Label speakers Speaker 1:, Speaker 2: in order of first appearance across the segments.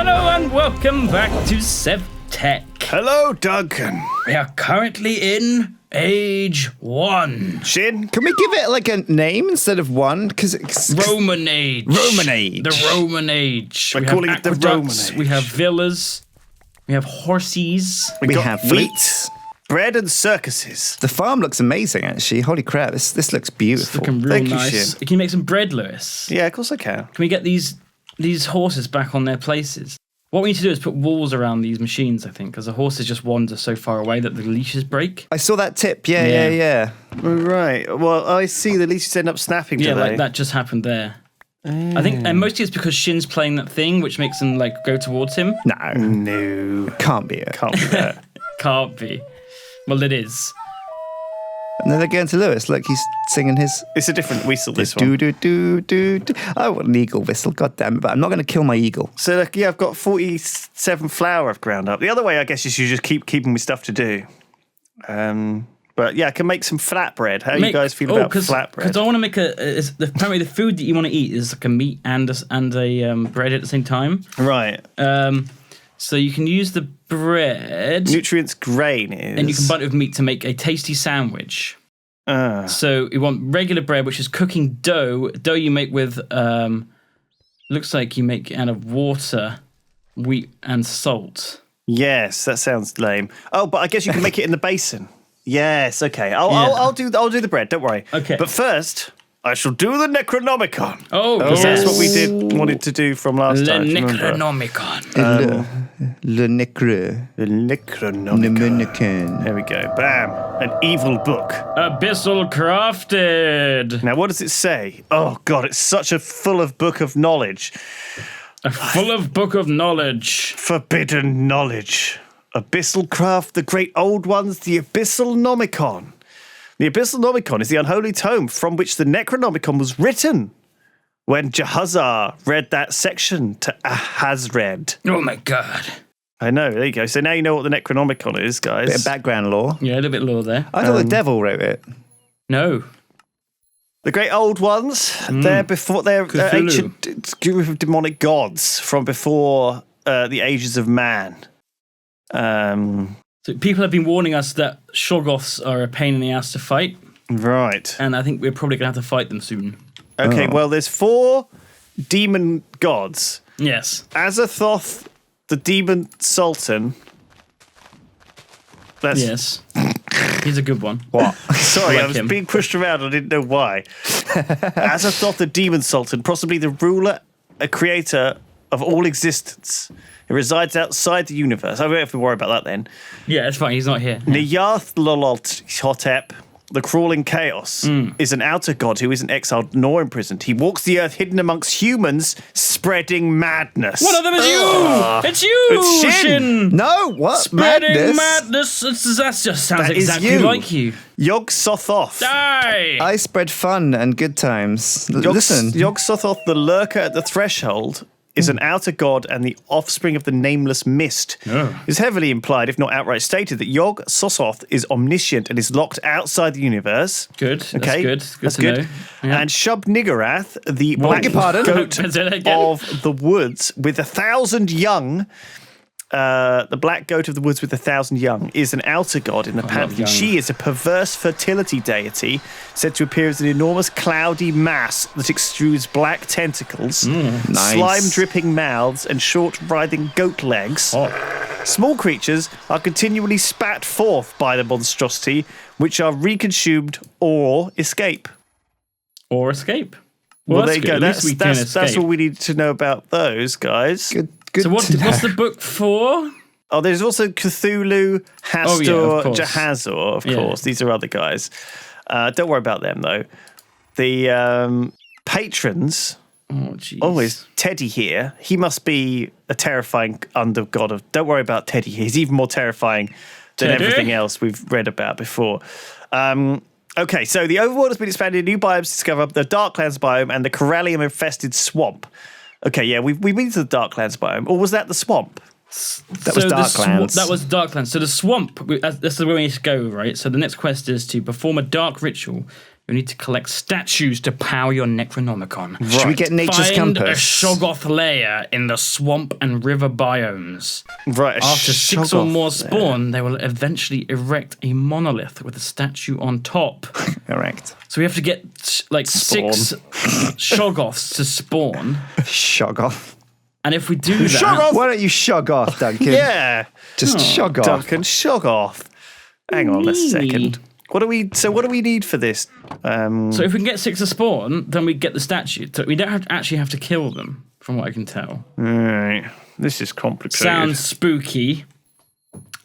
Speaker 1: Hello and welcome back to SevTech.
Speaker 2: Hello, Duncan.
Speaker 1: We are currently in Age 1.
Speaker 2: Sjin?
Speaker 3: Can we give it like a name instead of one? Because
Speaker 1: Roman Age.
Speaker 3: Roman Age.
Speaker 1: The Roman Age.
Speaker 2: We're
Speaker 1: We
Speaker 2: calling
Speaker 1: have
Speaker 2: it the Roman
Speaker 1: aqueducts,
Speaker 2: Age.
Speaker 1: We have villas. We have horses.
Speaker 3: we
Speaker 2: got
Speaker 3: have
Speaker 2: wheat,
Speaker 3: fleets.
Speaker 2: bread, and circuses.
Speaker 3: The farm looks amazing, actually. Holy crap, this looks beautiful.
Speaker 1: Looking real
Speaker 2: Thank you,
Speaker 1: nice.
Speaker 2: Sjin.
Speaker 1: Can you make some bread, Lewis?
Speaker 2: Yeah, of course I can.
Speaker 1: Can we get these horses back on their places? What we need to do is put walls around these machines, I think, because the horses just wander so far away that the leashes break.
Speaker 3: I saw that tip. Yeah.
Speaker 2: Right. Well, I see the leashes end up snapping
Speaker 1: Yeah,
Speaker 2: today.
Speaker 1: like that just happened there. I think, and mostly it's because Shin's playing that thing, which makes them like go towards him.
Speaker 3: No, can't be it.
Speaker 2: Can't be that.
Speaker 1: Can't be. Well, it is.
Speaker 3: And then they're going to Lewis. Look, he's singing his
Speaker 2: It's a different whistle, this
Speaker 3: do
Speaker 2: one.
Speaker 3: do do do do. I want an eagle whistle. God damn it! But I'm not going to kill my eagle.
Speaker 2: So, like, yeah, I've got 47 flour I've ground up. The other way, I guess, is you just keeping with stuff to do. But yeah, I can make some flatbread. How do you guys feel about flatbread?
Speaker 1: Because I want to make apparently the food that you want to eat is like a meat and a bread at the same time.
Speaker 2: Right.
Speaker 1: So you can use the bread,
Speaker 2: Nutrients grain is.
Speaker 1: and you can butter it with meat to make a tasty sandwich. So you want regular bread, which is cooking dough. Dough you make with, looks like you make out of water, wheat, and salt.
Speaker 2: Yes, that sounds lame. Oh, but I guess you can make it in the basin. Yes, okay. I'll do the bread. Don't worry.
Speaker 1: Okay.
Speaker 2: But first, I shall do the Necronomicon.
Speaker 1: Oh,
Speaker 2: Because
Speaker 1: yes.
Speaker 2: that's what we wanted to do from last
Speaker 1: The
Speaker 2: time. remember?
Speaker 1: Necronomicon.
Speaker 3: Le Necro.
Speaker 2: The Necronomicon.
Speaker 3: Necronomicon.
Speaker 2: There we go. Bam. An evil book.
Speaker 1: Abyssalcrafted.
Speaker 2: Now, what does it say? Oh, God, it's such a full of book of knowledge.
Speaker 1: Full of book of knowledge.
Speaker 2: Forbidden knowledge. Abyssalcraft, the great old ones, the Abyssalnomicon. The Abyssalnomicon is the unholy tome from which the Necronomicon was written. When Jahazar read that section to Ahazred.
Speaker 1: Oh my god.
Speaker 2: I know, there you go. So now you know what the Necronomicon is, guys.
Speaker 3: Bit of background lore.
Speaker 1: Yeah, a little bit lower there.
Speaker 3: I thought the devil wrote it.
Speaker 1: No.
Speaker 2: The great old ones, they're
Speaker 1: Cthulhu.
Speaker 2: ancient group of demonic gods from before the ages of man.
Speaker 1: So people have been warning us that shoggoths are a pain in the ass to fight,
Speaker 2: Right.
Speaker 1: and I think we're probably going to have to fight them soon.
Speaker 2: Okay, well, there's 4 demon gods.
Speaker 1: Yes.
Speaker 2: Azathoth, the demon sultan. That's
Speaker 1: Yes. He's a good one.
Speaker 3: What?
Speaker 2: Sorry,
Speaker 1: I
Speaker 2: I
Speaker 1: like
Speaker 2: was
Speaker 1: him.
Speaker 2: being pushed around. I didn't know why. Azathoth, the demon sultan, possibly the ruler, a creator of all existence. It resides outside the universe. I don't have to worry about that then.
Speaker 1: Yeah, it's fine. He's not here.
Speaker 2: Niyath Lolot Hotep, the crawling chaos, is an outer god who isn't exiled nor imprisoned. He walks the earth hidden amongst humans, spreading madness.
Speaker 1: One of them is you! It's you!
Speaker 2: It's Sjin!
Speaker 3: No, what?
Speaker 1: Spreading
Speaker 3: Madness?
Speaker 1: That just sounds
Speaker 2: That is
Speaker 1: exactly
Speaker 2: you.
Speaker 1: like you.
Speaker 2: Yogscast.
Speaker 1: Die!
Speaker 3: I spread fun and good times. Listen.
Speaker 2: Yogscast, the lurker at the threshold, is an outer god and the offspring of the nameless mist.
Speaker 1: Oh.
Speaker 2: It's heavily implied, if not outright stated, that Yog-Sothoth is omniscient and is locked outside the universe.
Speaker 1: Good. That's
Speaker 2: Okay,
Speaker 1: good.
Speaker 2: that's
Speaker 1: to
Speaker 2: good.
Speaker 1: know. Yeah.
Speaker 2: And Shub-Niggurath, the black
Speaker 3: beg your pardon?
Speaker 2: goat
Speaker 1: Say that again.
Speaker 2: of the woods with 1,000 young. The black goat of the woods with 1,000 young is an outer god in the pantheon.
Speaker 1: young.
Speaker 2: She is a perverse fertility deity said to appear as an enormous cloudy mass that extrudes black tentacles,
Speaker 3: Nice.
Speaker 2: slime-dripping mouths, and short, writhing goat legs. Small creatures are continually spat forth by the monstrosity, which are reconsumed or escape.
Speaker 1: Or escape.
Speaker 2: Well,
Speaker 1: that's
Speaker 2: there you
Speaker 1: good.
Speaker 2: go.
Speaker 1: At least we can
Speaker 2: That's
Speaker 1: escape.
Speaker 2: all we need to know about those guys.
Speaker 3: Good
Speaker 1: So
Speaker 3: to know.
Speaker 1: what's the book for?
Speaker 2: Oh, there's also Cthulhu, Hastur,
Speaker 1: Oh, yeah, of course.
Speaker 2: Jahazor, of
Speaker 1: Yeah.
Speaker 2: course. These are other guys. Don't worry about them, though. The patrons,
Speaker 1: Oh, jeez.
Speaker 2: always Teddy here. He must be a terrifying under god of... Don't worry about Teddy here. He's even more terrifying than
Speaker 1: Teddy?
Speaker 2: everything else we've read about before. Okay, so the overworld has been expanded. New biomes discovered, the Darklands biome and the Corallium-infested swamp. Okay, yeah, we've been to the Darklands biome. Or was that the swamp?
Speaker 3: That was
Speaker 1: the
Speaker 3: Darklands.
Speaker 1: That was Darklands. So the swamp, this is where we need to go, right? So the next quest is to perform a dark ritual You need to collect statues to power your Necronomicon.
Speaker 3: Right. Should we get nature's
Speaker 1: Find
Speaker 3: compass?
Speaker 1: a shoggoth lair in the swamp and river biomes.
Speaker 2: Right.
Speaker 1: After 6 or more spawn, they will eventually erect a monolith with a statue on top.
Speaker 3: Correct.
Speaker 1: So we have to get like 6 shoggoths to spawn.
Speaker 3: Shoggoth.
Speaker 1: And if we do that...
Speaker 2: Shoggoth!
Speaker 3: Why don't you shoggoth, Duncan?
Speaker 2: Yeah.
Speaker 3: Just shoggoth.
Speaker 2: Duncan, shoggoth. Hang on a second. What do we need for this?
Speaker 1: So if we can get 6 to spawn, then we get the statue. So we don't actually have to kill them, from what I can tell.
Speaker 2: Right. This is complicated.
Speaker 1: Sounds spooky.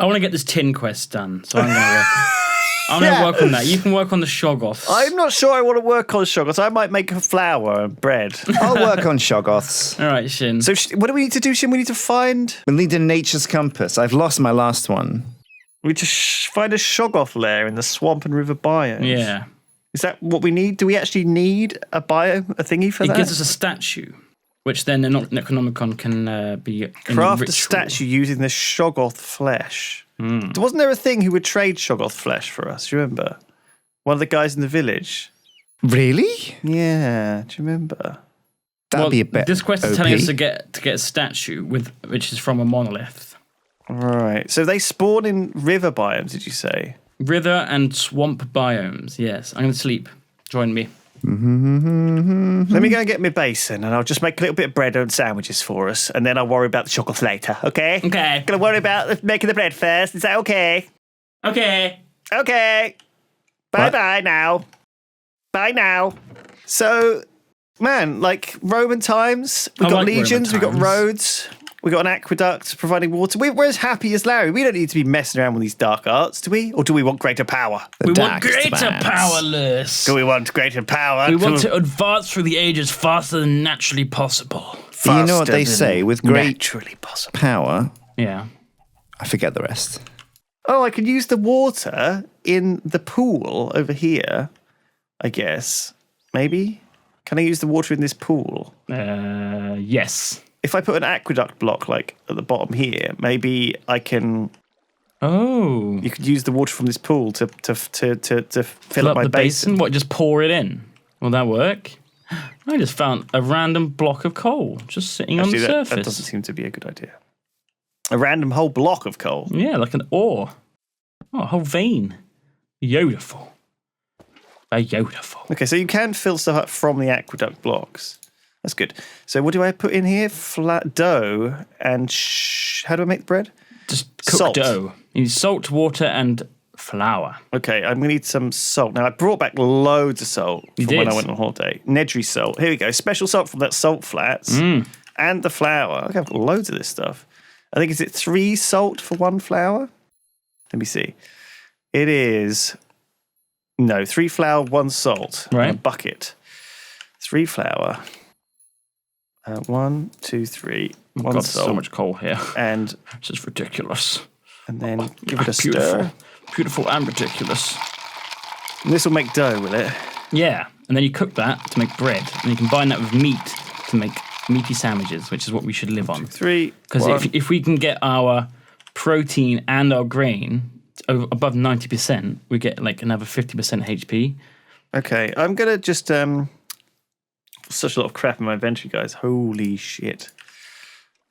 Speaker 1: I want to get this tin quest done, so I'm going to work on that. You can work on the shoggoths.
Speaker 2: I'm not sure I want to work on shoggoths. I might make a flour and bread.
Speaker 3: I'll work on shoggoths.
Speaker 1: All right, Sjin.
Speaker 2: So what do we need to do, Sjin? We need to find...
Speaker 3: We need a nature's compass. I've lost my last one.
Speaker 2: We need to find a shoggoth lair in the swamp and river biomes.
Speaker 1: Yeah.
Speaker 2: Is that what we need? Do we actually need a thingy for that?
Speaker 1: It gives us a statue, which then the Necronomicon can be
Speaker 2: Craft
Speaker 1: in
Speaker 2: a statue using the shoggoth flesh. Wasn't there a thing who would trade shoggoth flesh for us? Do you remember? One of the guys in the village.
Speaker 3: Really?
Speaker 2: Yeah, do you remember?
Speaker 3: That'd be a bit
Speaker 1: This quest is
Speaker 3: OP.
Speaker 1: telling us to get a statue which is from a monolith.
Speaker 2: Right. So they spawn in river biomes, did you say?
Speaker 1: River and swamp biomes, yes. I'm going to sleep. Join me.
Speaker 2: Let me go and get my basin and I'll just make a little bit of bread and sandwiches for us and then I'll worry about the shoggoth later, okay?
Speaker 1: Okay.
Speaker 2: Gonna worry about making the bread first. Is that okay?
Speaker 1: Okay.
Speaker 2: Okay. Bye-bye now. Bye now. So, man, like Roman times, we've got legions, we've got roads, we've got an aqueduct providing water. We're as happy as Larry. We don't need to be messing around with these dark arts, do we? Or do we want greater power?
Speaker 1: We want greater power, Lewis.
Speaker 2: Do we want greater power?
Speaker 1: We want to advance through the ages faster than naturally possible.
Speaker 3: You know what they say, with great
Speaker 2: naturally possible
Speaker 3: power,
Speaker 1: Yeah.
Speaker 3: I forget the rest.
Speaker 2: Oh, I could use the water in the pool over here, I guess. Maybe? Can I use the water in this pool?
Speaker 1: Yes.
Speaker 2: If I put an aqueduct block like at the bottom here, maybe I can.
Speaker 1: Oh.
Speaker 2: You could use the water from this pool to fill up my
Speaker 1: the
Speaker 2: basin.
Speaker 1: What, just pour it in? Will that work? I just found a random block of coal just sitting on the surface.
Speaker 2: That doesn't seem to be a good idea. A random whole block of coal.
Speaker 1: Yeah, like an ore. Oh, a whole vein. Beautiful. Beautiful.
Speaker 2: Okay, so you can fill stuff up from the aqueduct blocks. That's good. So what do I put in here? Flat dough and how do I make the bread?
Speaker 1: Just cooked
Speaker 2: Salt.
Speaker 1: dough. You need salt, water, and flour.
Speaker 2: Okay, I'm going to need some salt. Now, I brought back loads of salt from when I went on holiday. Nedry salt. Here we go. Special salt from that salt flats. And the flour. I have loads of this stuff. I think, is it 3 salt for 1 flour? Let me see. It is... No, 3 flour, 1 salt.
Speaker 1: Right.
Speaker 2: In a bucket. 3 flour. 1, 2, 3. 1
Speaker 1: Got
Speaker 2: salt.
Speaker 1: so much coal here.
Speaker 2: And
Speaker 1: This is ridiculous.
Speaker 2: and then give it a
Speaker 1: Beautiful.
Speaker 2: stir.
Speaker 1: Beautiful and ridiculous.
Speaker 2: And this will make dough, will it?
Speaker 1: Yeah, and then you cook that to make bread, and you combine that with meat to make meaty sandwiches, which is what we should live on.
Speaker 2: 3.
Speaker 1: Because if we can get our protein and our grain above 90%, we get like another 50% HP.
Speaker 2: Okay, I'm gonna just such a lot of crap in my inventory, guys. Holy shit.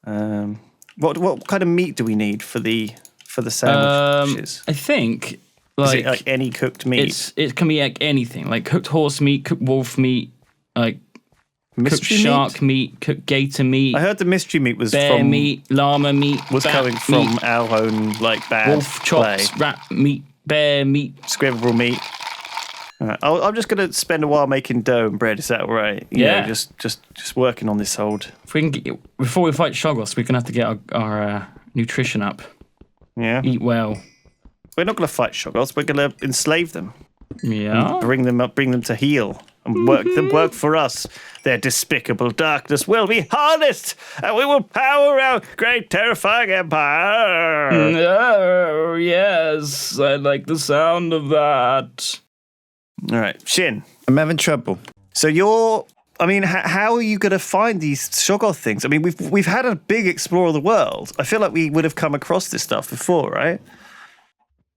Speaker 2: What kind of meat do we need for the sandwiches?
Speaker 1: I think
Speaker 2: Is
Speaker 1: like,
Speaker 2: it like any cooked meat?
Speaker 1: it can be like anything, like cooked horse meat, cooked wolf meat, like
Speaker 2: Mystery
Speaker 1: cooked shark meat, cooked gator meat,
Speaker 2: I heard the mystery meat was
Speaker 1: bear
Speaker 2: from
Speaker 1: meat, llama meat,
Speaker 2: was
Speaker 1: bat
Speaker 2: coming from
Speaker 1: meat,
Speaker 2: our own like bad
Speaker 1: wolf chops,
Speaker 2: play.
Speaker 1: rat meat, bear meat.
Speaker 2: Scribble meat. Alright, I'm just gonna spend a while making dough and bread. Is that all right? You
Speaker 1: Yeah.
Speaker 2: know, just working on this old.
Speaker 1: If we can get, before we fight shoggoths, we're gonna have to get our nutrition up.
Speaker 2: Yeah.
Speaker 1: Eat well.
Speaker 2: We're not gonna fight shoggoths. We're gonna enslave them.
Speaker 1: Yeah.
Speaker 2: Bring them up, bring them to heel, and work for us. Their despicable darkness will be harnessed, and we will power our great terrifying empire.
Speaker 1: Oh, yes. I like the sound of that.
Speaker 2: All right, Sjin.
Speaker 3: I'm having trouble.
Speaker 2: So how are you going to find these shoggoth things? I mean, we've had a big explore of the world. I feel like we would have come across this stuff before, right?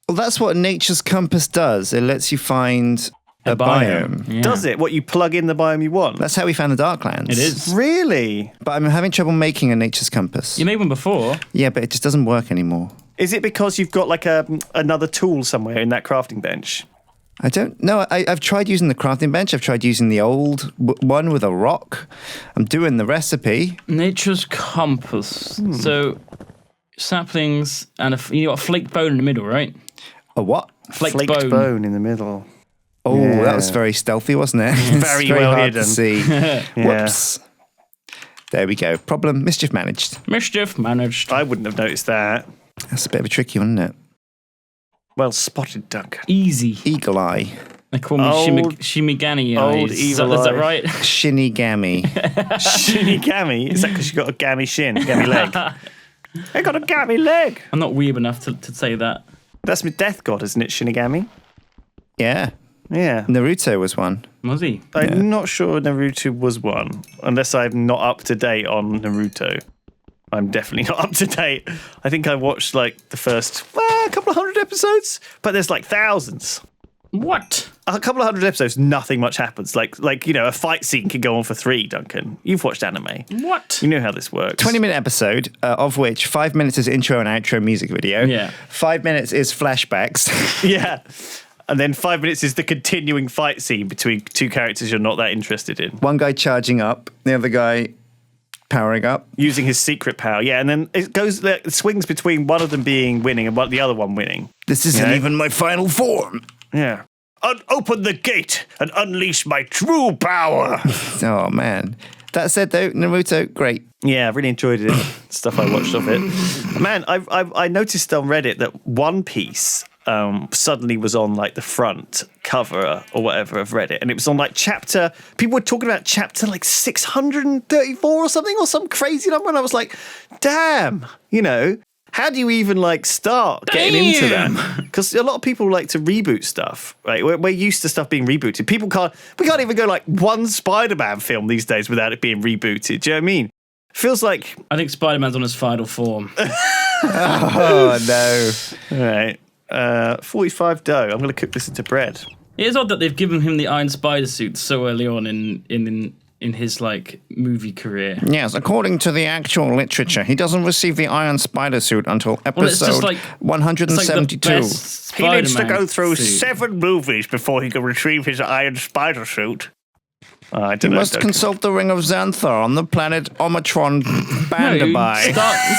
Speaker 3: Well, that's what nature's compass does. It lets you find a biome.
Speaker 1: Yeah.
Speaker 2: Does it? What, you plug in the biome you want?
Speaker 3: That's how we found the Darklands.
Speaker 1: It is.
Speaker 2: Really?
Speaker 3: But I'm having trouble making a nature's compass.
Speaker 1: You made one before.
Speaker 3: Yeah, but it just doesn't work anymore.
Speaker 2: Is it because you've got like another tool somewhere in that crafting bench?
Speaker 3: I don't know. I've tried using the crafting bench. I've tried using the old one with a rock. I'm doing the recipe.
Speaker 1: Nature's compass. So saplings and you got a flaked bone in the middle, right?
Speaker 3: A what?
Speaker 1: Flaked
Speaker 2: bone in the middle.
Speaker 3: Oh,
Speaker 2: Yeah.
Speaker 3: that was very stealthy, wasn't it? It's
Speaker 2: Very well
Speaker 3: hard
Speaker 2: hidden.
Speaker 3: to see.
Speaker 2: Yeah.
Speaker 3: Whoops. There we go. Problem, mischief managed.
Speaker 1: Mischief managed.
Speaker 2: I wouldn't have noticed that.
Speaker 3: That's a bit of a tricky one, isn't it?
Speaker 2: Well spotted, Duncan.
Speaker 1: Easy.
Speaker 3: Eagle eye.
Speaker 1: They call me Shimigani.
Speaker 2: old
Speaker 1: Is
Speaker 2: evil
Speaker 1: that
Speaker 2: eye.
Speaker 1: right?
Speaker 3: Shinigami.
Speaker 2: Shinigami? Is that because you got a gammy shin, gammy leg? I got a gammy leg.
Speaker 1: I'm not weeb enough to say that.
Speaker 2: That's my death god, isn't it, Shinigami?
Speaker 3: Yeah.
Speaker 2: Yeah.
Speaker 3: Naruto was one.
Speaker 1: Was he?
Speaker 2: I'm not sure Naruto was one, unless I'm not up to date on Naruto. I'm definitely not up to date. I think I watched like the first a couple of hundred episodes, but there's like thousands.
Speaker 1: What?
Speaker 2: A couple of hundred episodes, nothing much happens. Like a fight scene can go on for 3, Duncan. You've watched anime.
Speaker 1: What?
Speaker 2: You know how this works.
Speaker 3: 20-minute episode, of which 5 minutes is intro and outro music video.
Speaker 1: Yeah.
Speaker 3: 5 minutes is flashbacks.
Speaker 2: Yeah. And then 5 minutes is the continuing fight scene between two characters you're not that interested in.
Speaker 3: One guy charging up, the other guy powering up.
Speaker 2: Using his secret power. Yeah, and then it swings between one of them being winning and the other one winning.
Speaker 3: This isn't
Speaker 2: Yeah.
Speaker 3: even my final form.
Speaker 2: Yeah. Open the gate and unleash my true power.
Speaker 3: Oh, man. That said, though, Naruto, great.
Speaker 2: Yeah, I really enjoyed it. Stuff I watched of it. Man, I noticed on Reddit that One Piece suddenly was on like the front cover or whatever of Reddit, and it was on like chapter. People were talking about chapter like 634 or something, or some crazy number, and I was like, damn, how do you even like start getting into that? Because a lot of people like to reboot stuff, right? We're used to stuff being rebooted. We can't even go like one Spider-Man film these days without it being rebooted. Do you know what I mean? Feels like
Speaker 1: I think Spider-Man's on his final form.
Speaker 3: Oh, no.
Speaker 2: all right. 45 dough. I'm going to cook this into bread.
Speaker 1: It is odd that they've given him the Iron Spider suit so early on in his like movie career.
Speaker 3: Yes, according to the actual literature, he doesn't receive the Iron Spider suit until episode
Speaker 1: just like
Speaker 3: 172.
Speaker 2: He needs to go through
Speaker 1: suit.
Speaker 2: 7 movies before he can retrieve his Iron Spider suit. I
Speaker 3: He
Speaker 2: don't know.
Speaker 3: must consult the Ring of Xanthar on the planet Omicron Bandaby.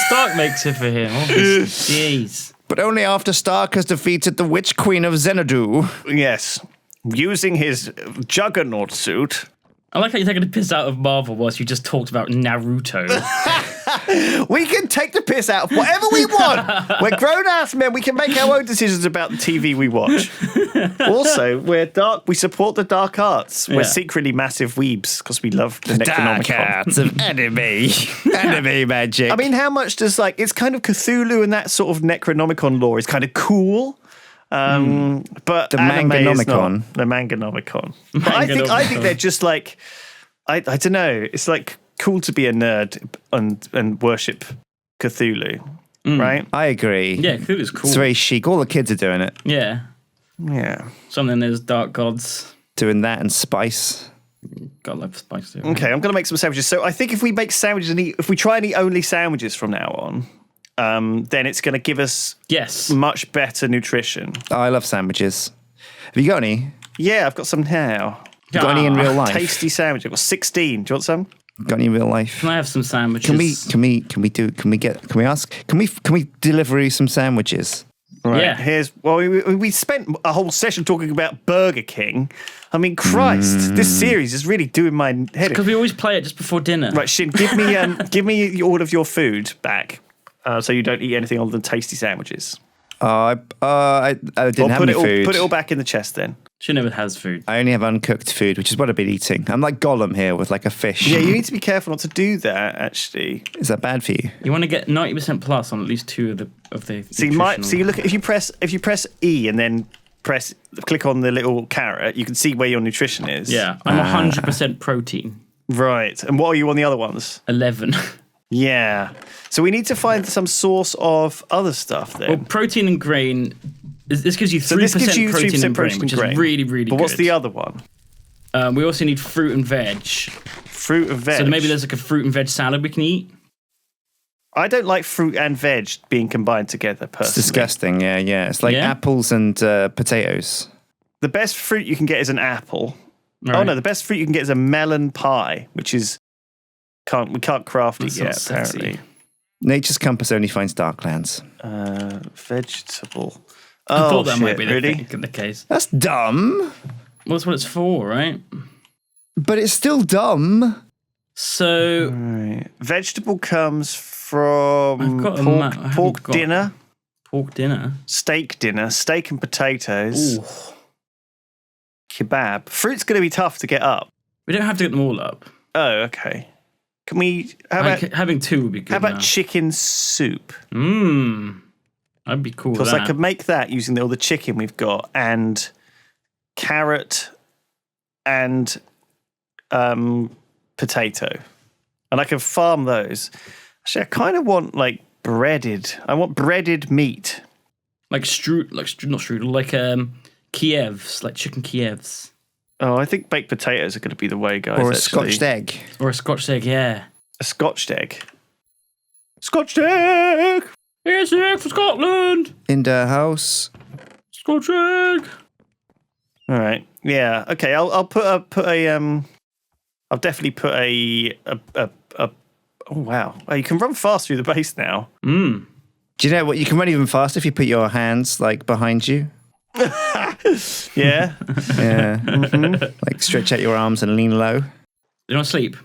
Speaker 1: Stark makes it for him. Jeez.
Speaker 3: But only after Stark has defeated the Witch Queen of Xanadu.
Speaker 2: Yes. Using his Juggernaut suit.
Speaker 1: I like how you're taking the piss out of Marvel whilst you just talked about Naruto.
Speaker 2: We can take the piss out of whatever we want. We're grown-ass men. We can make our own decisions about the TV we watch. Also, we support the dark arts. We're secretly massive weebs because we love the
Speaker 3: Dark
Speaker 2: Necronomicon.
Speaker 3: arts of anime. Anime magic.
Speaker 2: I mean, how much does it's kind of Cthulhu and that sort of Necronomicon lore is kind of cool. But
Speaker 3: The
Speaker 2: anime is not.
Speaker 3: Manganomicon.
Speaker 2: The Manganomicon. But I think they're just like, I don't know. It's like cool to be a nerd and worship Cthulhu, right?
Speaker 3: I agree.
Speaker 1: Yeah, Cthulhu's cool.
Speaker 3: It's very chic. All the kids are doing it.
Speaker 1: Yeah.
Speaker 2: Yeah.
Speaker 1: Something there's dark gods.
Speaker 3: Doing that and spice.
Speaker 1: God love spice too.
Speaker 2: Okay, I'm going to make some sandwiches. So I think if we make sandwiches if we try and eat only sandwiches from now on, then it's going to give us much better nutrition.
Speaker 3: Oh, I love sandwiches. Have you got any?
Speaker 2: Yeah, I've got some now.
Speaker 3: Got any in real life?
Speaker 2: Tasty sandwich. I've got 16. Do you want some?
Speaker 3: Got any in real life?
Speaker 1: Can I have some sandwiches?
Speaker 3: Can we deliver you some sandwiches?
Speaker 2: Right.
Speaker 1: Yeah.
Speaker 2: We spent a whole session talking about Burger King. I mean, Christ, this series is really doing my head in.
Speaker 1: Because we always play it just before dinner.
Speaker 2: Right, Sjin, give me all of your food back, so you don't eat anything other than tasty sandwiches.
Speaker 3: I didn't have any food.
Speaker 2: Put it all back in the chest then.
Speaker 1: She never has food.
Speaker 3: I only have uncooked food, which is what I've been eating. I'm like Gollum here with like a fish.
Speaker 2: Yeah, you need to be careful not to do that. Actually,
Speaker 3: Is that bad for you?
Speaker 1: You want to get 90% plus on at least 2 of the.
Speaker 2: so you look if you press E and then click on the little carrot, you can see where your nutrition is.
Speaker 1: Yeah, I'm 100% protein.
Speaker 2: Right. And what are you on the other ones?
Speaker 1: 11.
Speaker 2: Yeah. So we need to find some source of other stuff then.
Speaker 1: Well, protein and grain This gives you 3%
Speaker 2: this gives you
Speaker 1: protein
Speaker 2: 3%
Speaker 1: and grain,
Speaker 2: protein
Speaker 1: which
Speaker 2: and grain.
Speaker 1: is really, really good.
Speaker 2: But what's the other one?
Speaker 1: We also need fruit and veg.
Speaker 2: Fruit and veg.
Speaker 1: So maybe there's like a fruit and veg salad we can eat.
Speaker 2: I don't like fruit and veg being combined together, personally.
Speaker 3: It's disgusting. Yeah. It's like apples and potatoes.
Speaker 2: The best fruit you can get is an apple.
Speaker 1: Right.
Speaker 2: Oh no, the best fruit you can get is a melon pie, which is we can't craft it yet, apparently.
Speaker 3: Nature's compass only finds darklands.
Speaker 2: Vegetable.
Speaker 1: I thought that might be
Speaker 2: really?
Speaker 1: the case.
Speaker 3: That's dumb.
Speaker 1: Well, that's what it's for, right?
Speaker 3: But it's still dumb.
Speaker 1: So
Speaker 2: Right. Vegetable comes from
Speaker 1: I've got
Speaker 2: pork dinner.
Speaker 1: Pork dinner.
Speaker 2: Steak dinner. Steak and potatoes.
Speaker 1: Ooh.
Speaker 2: Kebab. Fruit's going to be tough to get up.
Speaker 1: We don't have to get them all up.
Speaker 2: Oh, okay. Can we... How about
Speaker 1: having 2 would be good.
Speaker 2: How about
Speaker 1: now.
Speaker 2: chicken soup?
Speaker 1: That'd be cool.
Speaker 2: Because I could make that using all the chicken we've got and carrot and potato. And I can farm those. Actually, I kind of want like breaded. I want breaded meat.
Speaker 1: Like not strudel, like Kievs, like chicken Kievs.
Speaker 2: Oh, I think baked potatoes are going to be the way, guys.
Speaker 3: Or a
Speaker 2: actually.
Speaker 3: scotched egg.
Speaker 1: Or a scotched egg, yeah.
Speaker 2: A scotched egg. Scotched egg!
Speaker 1: Here's the egg for Scotland!
Speaker 3: In the house.
Speaker 1: Scotch egg!
Speaker 2: All right. Yeah. Okay. I'll definitely put a. Oh wow! Oh, you can run fast through the base now.
Speaker 3: Do you know what? You can run even faster if you put your hands like behind you.
Speaker 2: Yeah.
Speaker 3: Yeah. Like stretch out your arms and lean low.
Speaker 1: You want to sleep?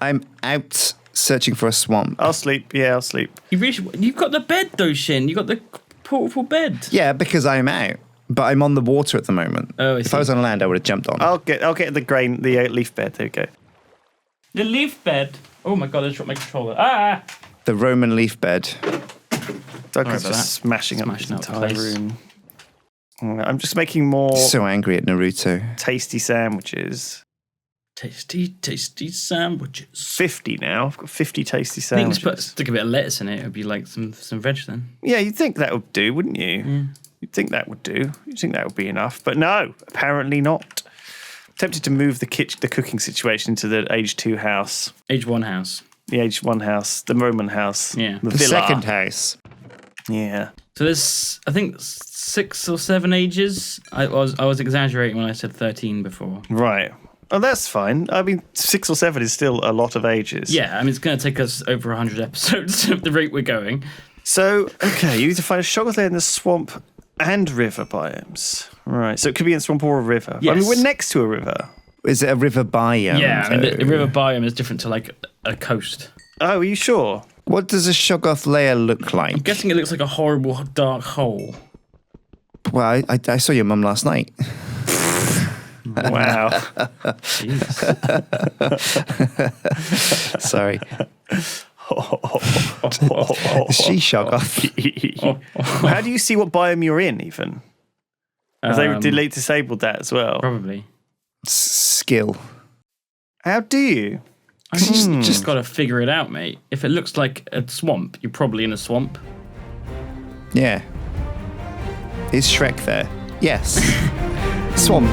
Speaker 3: I'm out searching for a swamp.
Speaker 2: I'll sleep. Yeah, I'll sleep.
Speaker 1: You've got the bed though, Sjin. You've got the portable bed.
Speaker 3: Yeah, because I'm out. But I'm on the water at the moment.
Speaker 1: Oh, I
Speaker 3: if
Speaker 1: see.
Speaker 3: I was on land, I would have jumped on.
Speaker 2: I'll get the leaf bed. There we go.
Speaker 1: The leaf bed. Oh my god, I just dropped my controller. Ah!
Speaker 3: The Roman leaf bed.
Speaker 2: Duncan's
Speaker 1: Sorry about
Speaker 2: just smashing up the
Speaker 1: Smashing up the
Speaker 2: entire
Speaker 1: place.
Speaker 2: room. I'm just making more
Speaker 3: So angry at Naruto.
Speaker 2: tasty sandwiches.
Speaker 1: Tasty sandwiches.
Speaker 2: 50 now. I've got 50 tasty
Speaker 1: I think
Speaker 2: sandwiches.
Speaker 1: stick a bit of lettuce in it. It'd be like some veg then.
Speaker 2: Yeah, you'd think that would do, wouldn't you?
Speaker 1: Yeah.
Speaker 2: You'd think that would do. You'd think that would be enough. But no, apparently not. Tempted to move the cooking situation into the Age 2 house.
Speaker 1: Age 1 house.
Speaker 2: The Age 1 house. The Roman house.
Speaker 1: Yeah.
Speaker 2: The
Speaker 3: The
Speaker 2: villa.
Speaker 3: second house.
Speaker 2: Yeah.
Speaker 1: So there's, I think, 6 or 7 ages. I was exaggerating when I said 13 before.
Speaker 2: Right. Oh, that's fine. I mean, 6 or 7 is still a lot of ages.
Speaker 1: Yeah, I mean, it's going to take us over 100 episodes at the rate we're going.
Speaker 2: So, okay, you need to find a shoggoth lair in the swamp and river biomes. Right. So it could be in a swamp or a river.
Speaker 1: Yes.
Speaker 2: I mean, we're next to a river.
Speaker 3: Is it a river biome?
Speaker 1: Yeah, I mean, the river biome is different to like a coast.
Speaker 2: Oh, are you sure?
Speaker 3: What does a shoggoth layer look like?
Speaker 1: I'm guessing it looks like a horrible dark hole.
Speaker 3: Well, I saw your mum last night.
Speaker 2: Wow.
Speaker 1: Jeez.
Speaker 3: Sorry. Is she shoggoth?
Speaker 2: How do you see what biome you're in, even? Have they disabled that as well?
Speaker 1: Probably.
Speaker 3: Skill.
Speaker 2: How do you?
Speaker 1: I just got to figure it out, mate. If it looks like a swamp, you're probably in a swamp.
Speaker 3: Yeah. Is Shrek there? Yes. Swamp.